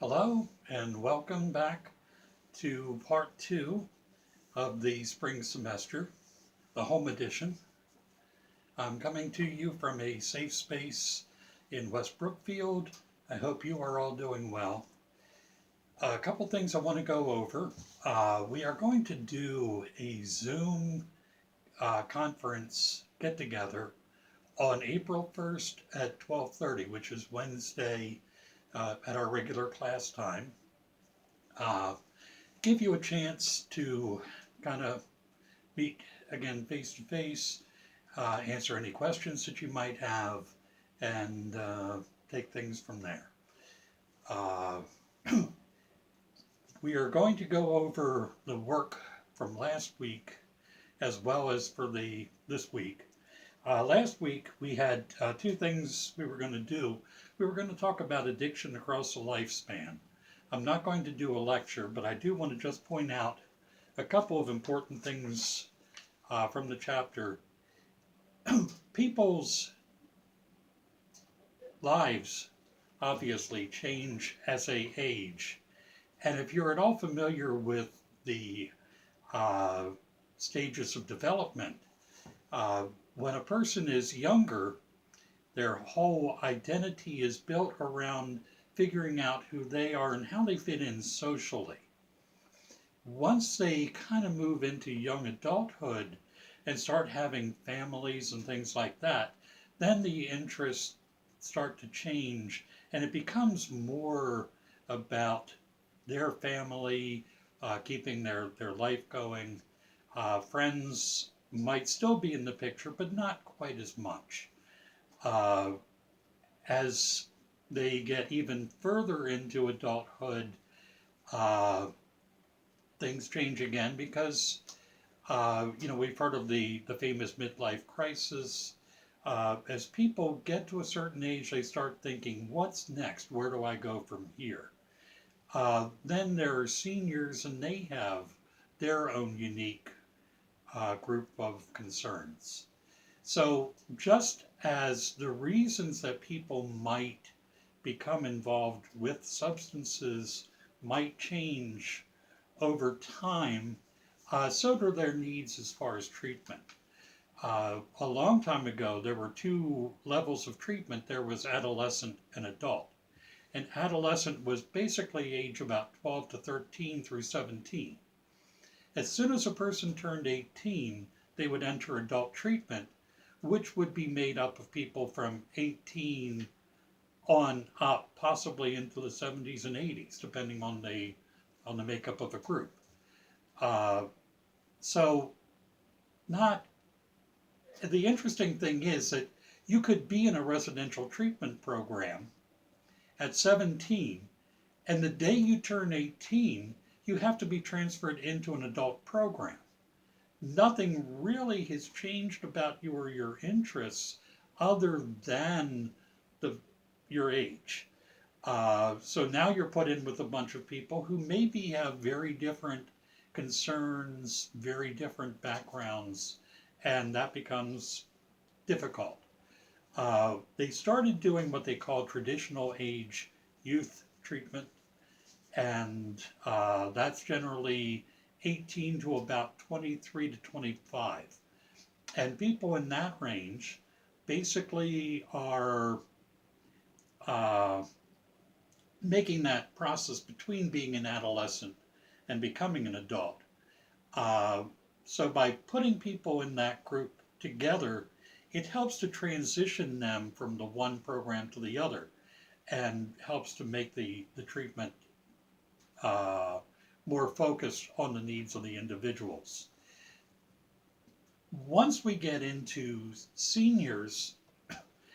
Hello, and welcome back to part two of the spring semester, the home edition. I'm coming to you from a safe space in West Brookfield. I hope you are all doing well. A couple things I want to go over. We are going to do a Zoom conference get together on April 1st at 12:30, which is Wednesday at our regular class time. Uh, Give you a chance to kind of meet again face to face, answer any questions that you might have, and take things from there. Uh, we are going to go over the work from last week as well as for the this week. Last week we had two things we were going to do. We were going to talk about addiction across the lifespan. I'm not going to do a lecture, but I do want to just point out a couple of important things from the chapter. People's lives obviously change as they age. And if you're at all familiar with the uh, stages of development, uh, when a person is younger, their whole identity is built around figuring out who they are and how they fit in socially. Once they kind of move into young adulthood and start having families and things like that, then the interests start to change and it becomes more about their family, keeping their life going. Friends might still be in the picture, but not quite as much. Uh, as they get even further into adulthood, uh, things change again because we've heard of the famous midlife crisis. As people get to a certain age, they start thinking, what's next? Where do I go from here? Then there are seniors, and they have their own unique group of concerns. So, just as the reasons that people might become involved with substances might change over time, so do their needs as far as treatment. A long time ago, there were two levels of treatment. There was adolescent and adult. And adolescent was basically age about 12 to 13 through 17. As soon as a person turned 18, they would enter adult treatment, which would be made up of people from 18 on up, possibly into the 70s and 80s, depending on the makeup of a group. Uh, so, not the interesting thing is that you could be in a residential treatment program at 17, and the day you turn 18, you have to be transferred into an adult program. Nothing really has changed about you or your interests other than the your age. So now you're put in with a bunch of people who maybe have very different concerns, very different backgrounds, and that becomes difficult. They started doing what they call traditional age youth treatment, and that's generally 18 to about 23 to 25. And people in that range basically are uh, making that process between being an adolescent and becoming an adult. Uh, so by putting people in that group together, it helps to transition them from the one program to the other and helps to make the treatment uh, more focused on the needs of the individuals. Once we get into seniors,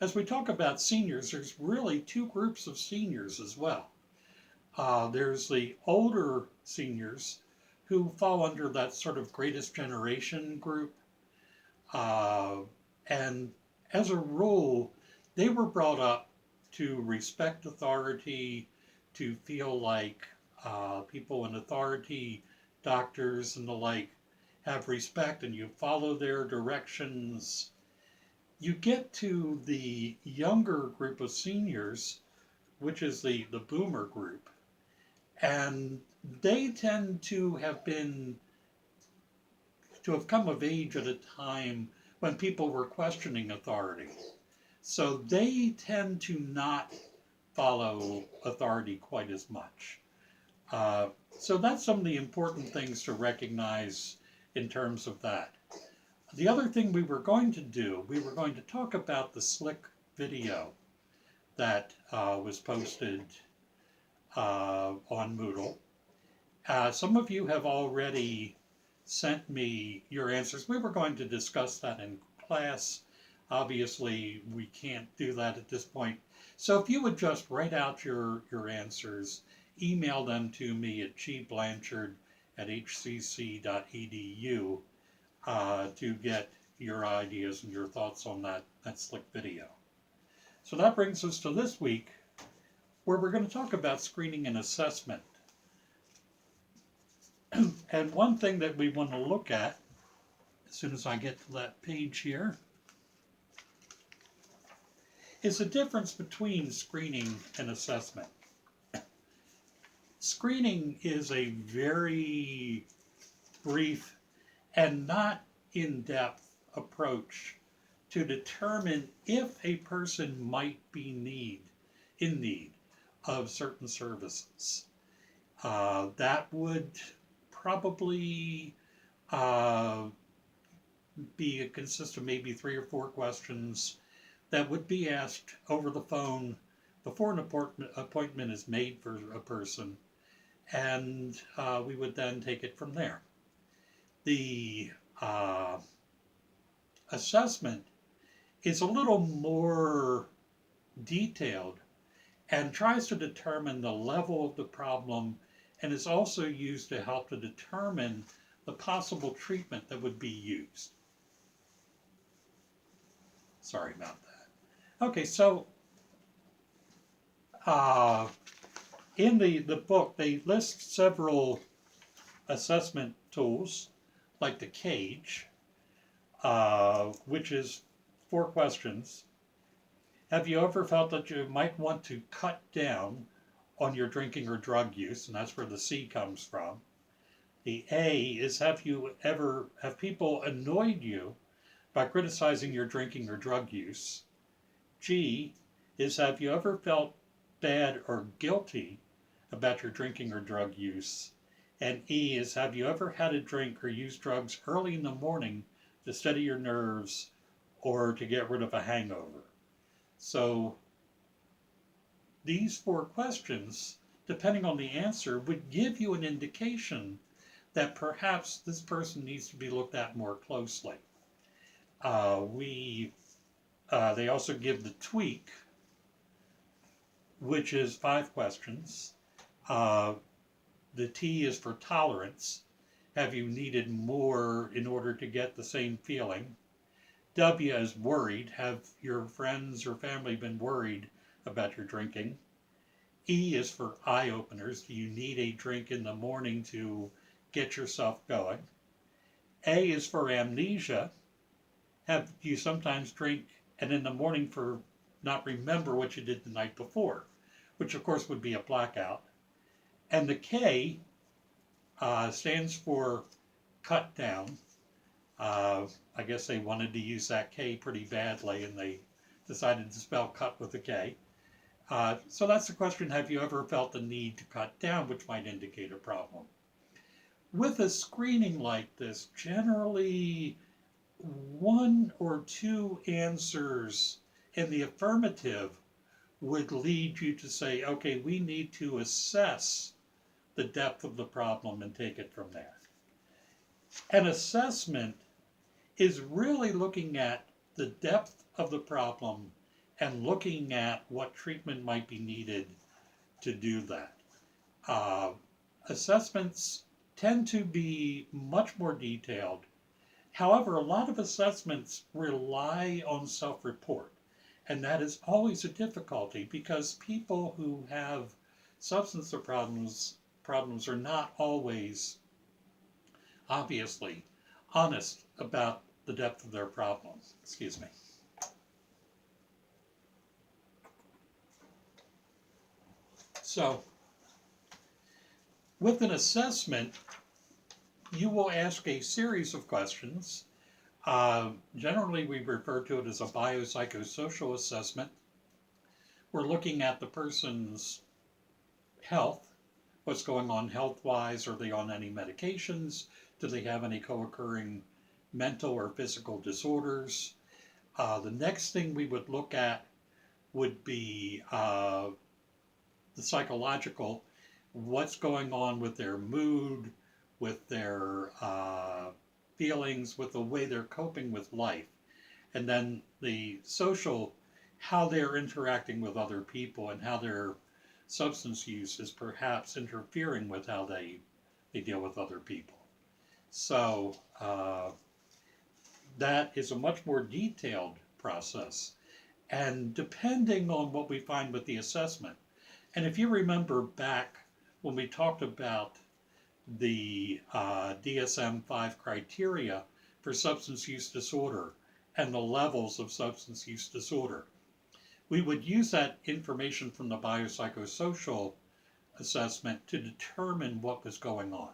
as we talk about seniors, there's really two groups of seniors as well. There's the older seniors who fall under that sort of greatest generation group. Uh, and as a rule, they were brought up to respect authority, to feel like people in authority, doctors and the like, have respect and you follow their directions. You get to the younger group of seniors, which is the boomer group. And they tend to have come of age at a time when people were questioning authority. So they tend to not follow authority quite as much. So that's some of the important things to recognize in terms of that. The other thing we were going to do, we were going to talk about the Slick video that was posted on Moodle. Some of you have already sent me your answers. We were going to discuss that in class. Obviously, we can't do that at this point. So if you would just write out your answers, email them to me at gblanchard@hcc.edu to get your ideas and your thoughts on that Slick video. So that brings us to this week, where we're going to talk about screening and assessment. And one thing that we want to look at, as soon as I get to that page here, is the difference between screening and assessment. Screening is a very brief and not in-depth approach to determine if a person might be in need of certain services. That would probably consist of maybe 3 or 4 questions that would be asked over the phone before an appointment is made for a person, and we would then take it from there. The assessment is a little more detailed and tries to determine the level of the problem, and is also used to help to determine the possible treatment that would be used. Sorry about that. Okay, so in the book, they list several assessment tools, like the CAGE, which is 4 questions. Have you ever felt that you might want to cut down on your drinking or drug use? And that's where the C comes from. The A is, have people annoyed you by criticizing your drinking or drug use? G is, have you ever felt bad or guilty about your drinking or drug use? And E is, have you ever had a drink or used drugs early in the morning to steady your nerves or to get rid of a hangover? So these 4 questions, depending on the answer, would give you an indication that perhaps this person needs to be looked at more closely. They also give the TWEAK, which is 5 questions. The T is for tolerance. Have you needed more in order to get the same feeling? W is worried. Have your friends or family been worried about your drinking? E is for eye openers. Do you need a drink in the morning to get yourself going? A is for amnesia. Have you sometimes drink and in the morning for not remember what you did the night before, which of course would be a blackout. And the K stands for cut down. I guess they wanted to use that K pretty badly, and they decided to spell cut with a K. So that's the question, have you ever felt the need to cut down, which might indicate a problem. With a screening like this, generally 1 or 2 answers in the affirmative would lead you to say, okay, we need to assess the depth of the problem and take it from there. An assessment is really looking at the depth of the problem and looking at what treatment might be needed to do that. Assessments tend to be much more detailed. However, a lot of assessments rely on self-report, and that is always a difficulty because people who have substance problems are not always, obviously, honest about the depth of their problems. Excuse me. So, With an assessment, you will ask a series of questions. Generally, we refer to it as a biopsychosocial assessment. We're looking at the person's health, what's going on health-wise. Are they on any medications? Do they have any co-occurring mental or physical disorders? The next thing we would look at would be the psychological, what's going on with their mood, with their feelings, with the way they're coping with life. And then the social, how they're interacting with other people and how their substance use is perhaps interfering with how they deal with other people. So that is a much more detailed process. And depending on what we find with the assessment, and if you remember back when we talked about the DSM-5 criteria for substance use disorder and the levels of substance use disorder, we would use that information from the biopsychosocial assessment to determine what was going on.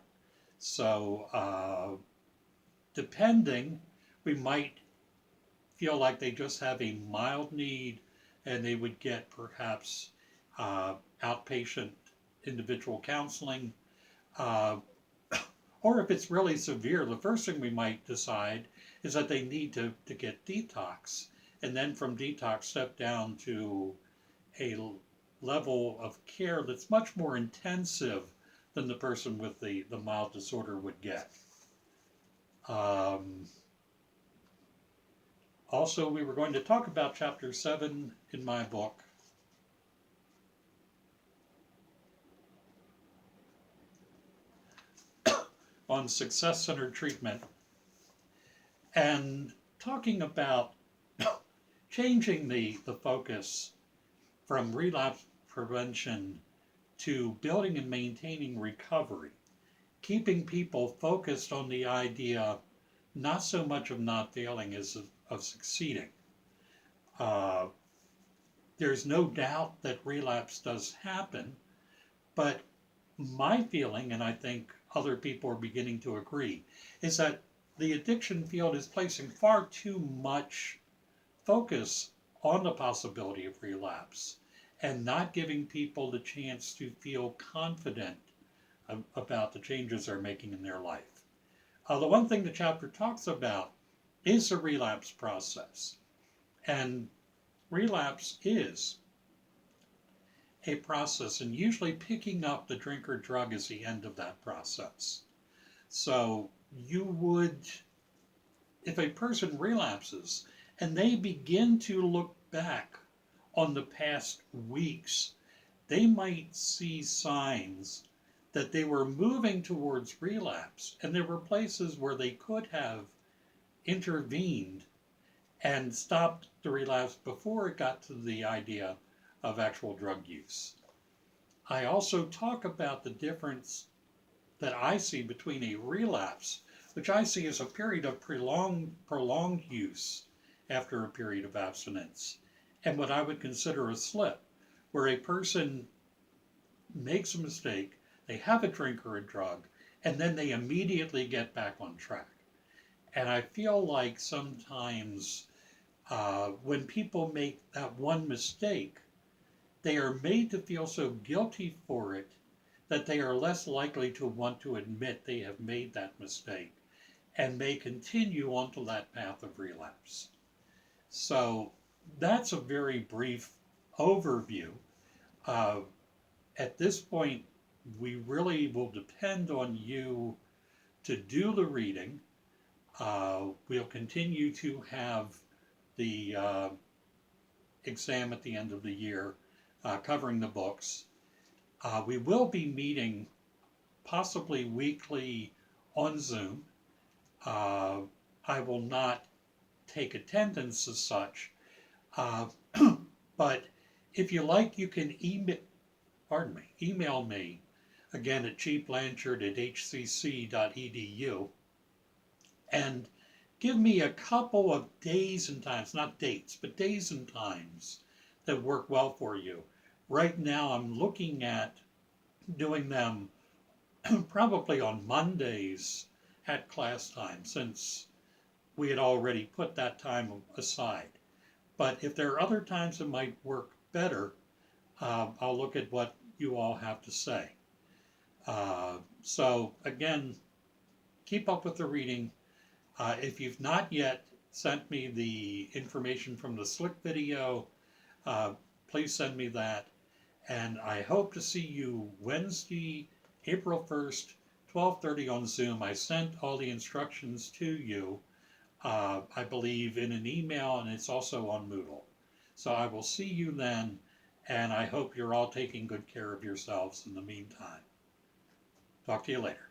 So depending, we might feel like they just have a mild need and they would get perhaps outpatient individual counseling. Or if it's really severe, the first thing we might decide is that they need to get detox. And then from detox, step down to a level of care that's much more intensive than the person with the mild disorder would get. Also, we were going to talk about Chapter 7 in my book. On success-centered treatment, and talking about changing the focus from relapse prevention to building and maintaining recovery, keeping people focused on the idea not so much of not failing as of succeeding. There's no doubt that relapse does happen, but my feeling, and I think other people are beginning to agree, is that the addiction field is placing far too much focus on the possibility of relapse and not giving people the chance to feel confident about the changes they're making in their life. The one thing the chapter talks about is the relapse process. And relapse is a process, and usually picking up the drink or drug is the end of that process. So you would, if a person relapses and they begin to look back on the past weeks, they might see signs that they were moving towards relapse, and there were places where they could have intervened and stopped the relapse before it got to the idea of actual drug use. I also talk about the difference that I see between a relapse, which I see as a period of prolonged use after a period of abstinence, and what I would consider a slip, where a person makes a mistake, they have a drink or a drug, and then they immediately get back on track. And I feel like sometimes when people make that one mistake, they are made to feel so guilty for it that they are less likely to want to admit they have made that mistake and may continue onto that path of relapse. So that's a very brief overview. At this point, we really will depend on you to do the reading. We'll continue to have the exam at the end of the year covering the books. We will be meeting possibly weekly on Zoom. I will not take attendance as such, but if you like, you can email me again at gblanchard@hcc.edu and give me a couple of days and times, not dates, but days and times that work well for you. Right now I'm looking at doing them probably on Mondays at class time, since we had already put that time aside. But if there are other times that might work better, I'll look at what you all have to say. So again, keep up with the reading. If you've not yet sent me the information from the Slick video, please send me that. And I hope to see you Wednesday, April 1st, 12:30 on Zoom. I sent all the instructions to you, I believe, in an email, and it's also on Moodle. So I will see you then, and I hope you're all taking good care of yourselves in the meantime. Talk to you later.